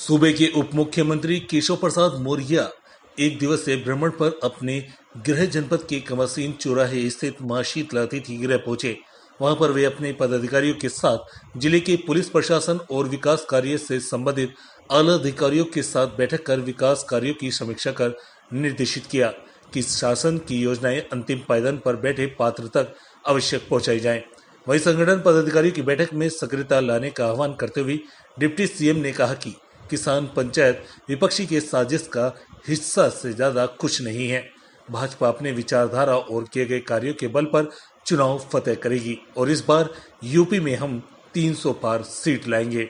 सूबे के उप मुख्यमंत्री केशव प्रसाद मौर्य एक दिवसीय भ्रमण पर अपने गृह जनपद के कमसीन चौराहे स्थित मां शीतला तिथि गृह पहुंचे। वहां पर वे अपने पदाधिकारियों के साथ जिले के पुलिस प्रशासन और विकास कार्य से संबंधित आला अधिकारियों के साथ बैठक कर विकास कार्यों की समीक्षा कर निर्देशित किया कि शासन की योजनाएं अंतिम पायदान पर बैठे पात्र तक आवश्यक पहुंचाई जाएं। वहीं संगठन पदाधिकारियों की बैठक में सक्रियता लाने का आह्वान करते हुए डिप्टी सीएम ने कहा कि किसान पंचायत विपक्षी के साजिश का हिस्सा से ज्यादा कुछ नहीं है। भाजपा अपने विचारधारा और किए गए कार्यों के बल पर चुनाव फतेह करेगी और इस बार यूपी में हम 300 पार सीट लाएंगे।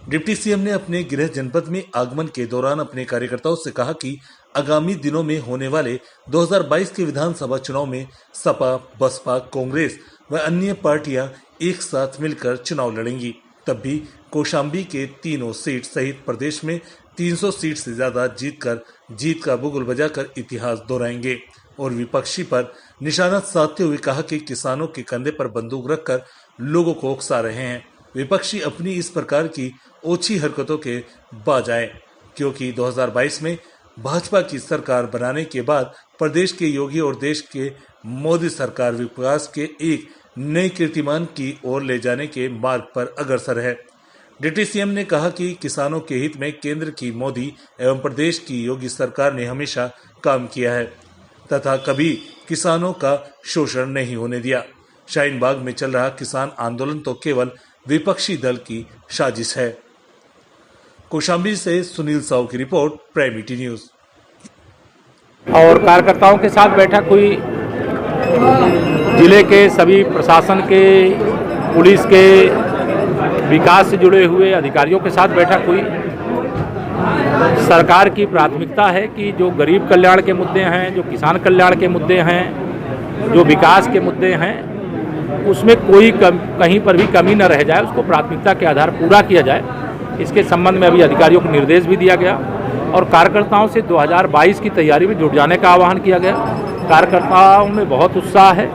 डिप्टी सीएम ने अपने गृह जनपद में आगमन के दौरान अपने कार्यकर्ताओं से कहा कि आगामी दिनों में होने वाले 2022 के विधानसभा चुनाव में सपा, बसपा, कांग्रेस व अन्य पार्टियां एक साथ मिलकर चुनाव लड़ेंगी। तब भी कौशाम्बी के तीनों सीट सहित प्रदेश में 300 सीट से ज्यादा जीत का बुगुल बजाकर इतिहास दोहराएंगे और विपक्षी पर निशाना साधते हुए कहा कि किसानों के कंधे पर बंदूक रखकर लोगों को उकसा रहे हैं। विपक्षी अपनी इस प्रकार की ओछी हरकतों के बाज आए, क्योंकि 2022 में भाजपा की सरकार बनाने के बाद प्रदेश के योगी और देश के मोदी सरकार विकास के एक नए कीर्तिमान की ओर ले जाने के मार्ग पर अग्रसर है। डिप्टी सीएम ने कहा कि किसानों के हित में केंद्र की मोदी एवं प्रदेश की योगी सरकार ने हमेशा काम किया है तथा कभी किसानों का शोषण नहीं होने दिया। शाहीन बाग में चल रहा किसान आंदोलन तो केवल विपक्षी दल की साजिश है। कौशाम्बी से सुनील साहू की रिपोर्ट, प्राइम न्यूज। और कार्यकर्ताओं के साथ बैठक हुई, जिले के सभी प्रशासन के, पुलिस के, विकास से जुड़े हुए अधिकारियों के साथ बैठक हुई। सरकार की प्राथमिकता है कि जो गरीब कल्याण के मुद्दे हैं, जो किसान कल्याण के मुद्दे हैं, जो विकास के मुद्दे हैं, उसमें कोई कहीं पर भी कमी न रह जाए, उसको प्राथमिकता के आधार पूरा किया जाए। इसके संबंध में अभी अधिकारियों को निर्देश भी दिया गया और कार्यकर्ताओं से 2022 की तैयारी में जुट जाने का आह्वान किया गया। कार्यकर्ताओं में बहुत उत्साह है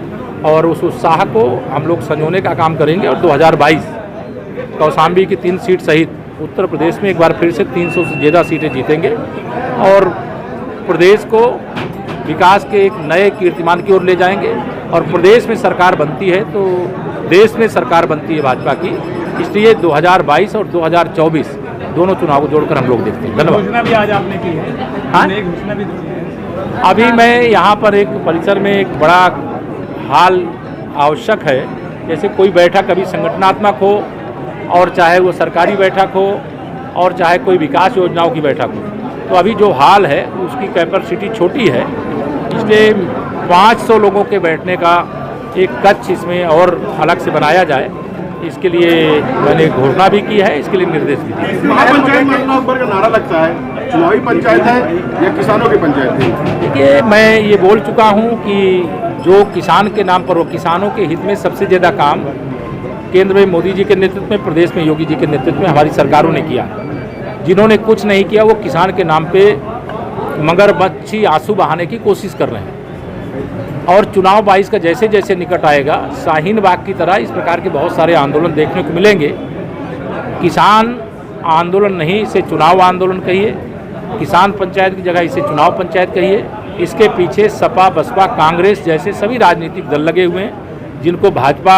और उस उत्साह को हम लोग संजोने का काम करेंगे और 2022 कौशाम्बी की 3 सीट सहित उत्तर प्रदेश में एक बार फिर से 300 से ज़्यादा सीटें जीतेंगे और प्रदेश को विकास के एक नए कीर्तिमान की ओर ले जाएंगे। और प्रदेश में सरकार बनती है तो देश में सरकार बनती है भाजपा की, इसलिए 2022 और 2024 दोनों चुनाव को जोड़कर हम लोग देखते हैं। धन्यवाद। घोषणा भी आज आपने की है? हाँ, एक घोषणा भी दी है। अभी मैं यहाँ पर एक परिसर में एक बड़ा हाल आवश्यक है, जैसे कोई बैठक कभी संगठनात्मक हो और चाहे वो सरकारी बैठक हो और चाहे कोई विकास योजनाओं की बैठक हो, तो अभी जो हाल है उसकी कैपेसिटी छोटी है, इसलिए 500 लोगों के बैठने का एक कक्ष इसमें और अलग से बनाया जाए, इसके लिए मैंने घोषणा भी की है, इसके लिए निर्देश भी दिए। महापंचायत का नारा लगता है, चुनावी पंचायत है या किसानों की पंचायत है? देखिए, मैं ये बोल चुका हूँ कि जो किसान के नाम पर हो, किसानों के हित में सबसे ज़्यादा काम केंद्र में मोदी जी के नेतृत्व में, प्रदेश में योगी जी के नेतृत्व में हमारी सरकारों ने किया। जिन्होंने कुछ नहीं किया वो किसान के नाम पे मगरमच्छी आंसू बहाने की कोशिश कर रहे हैं। और चुनाव 22 का जैसे जैसे निकट आएगा, शाहीन बाग की तरह इस प्रकार के बहुत सारे आंदोलन देखने को मिलेंगे। किसान आंदोलन नहीं, इसे चुनाव आंदोलन कहिए, किसान पंचायत की जगह इसे चुनाव पंचायत कहिए। इसके पीछे सपा, बसपा, कांग्रेस जैसे सभी राजनीतिक दल लगे हुए हैं जिनको भाजपा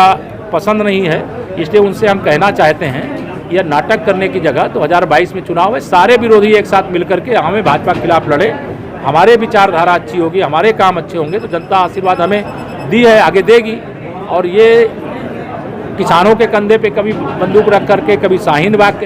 पसंद नहीं है। इसलिए उनसे हम कहना चाहते हैं, यह नाटक करने की जगह 2022 में चुनाव है, सारे विरोधी एक साथ मिलकर के हमें भाजपा के खिलाफ लड़े। हमारे विचारधारा अच्छी होगी, हमारे काम अच्छे होंगे तो जनता आशीर्वाद हमें दी है, आगे देगी। और ये किसानों के कंधे पे कभी बंदूक रख करके, कभी शाहीन बाग के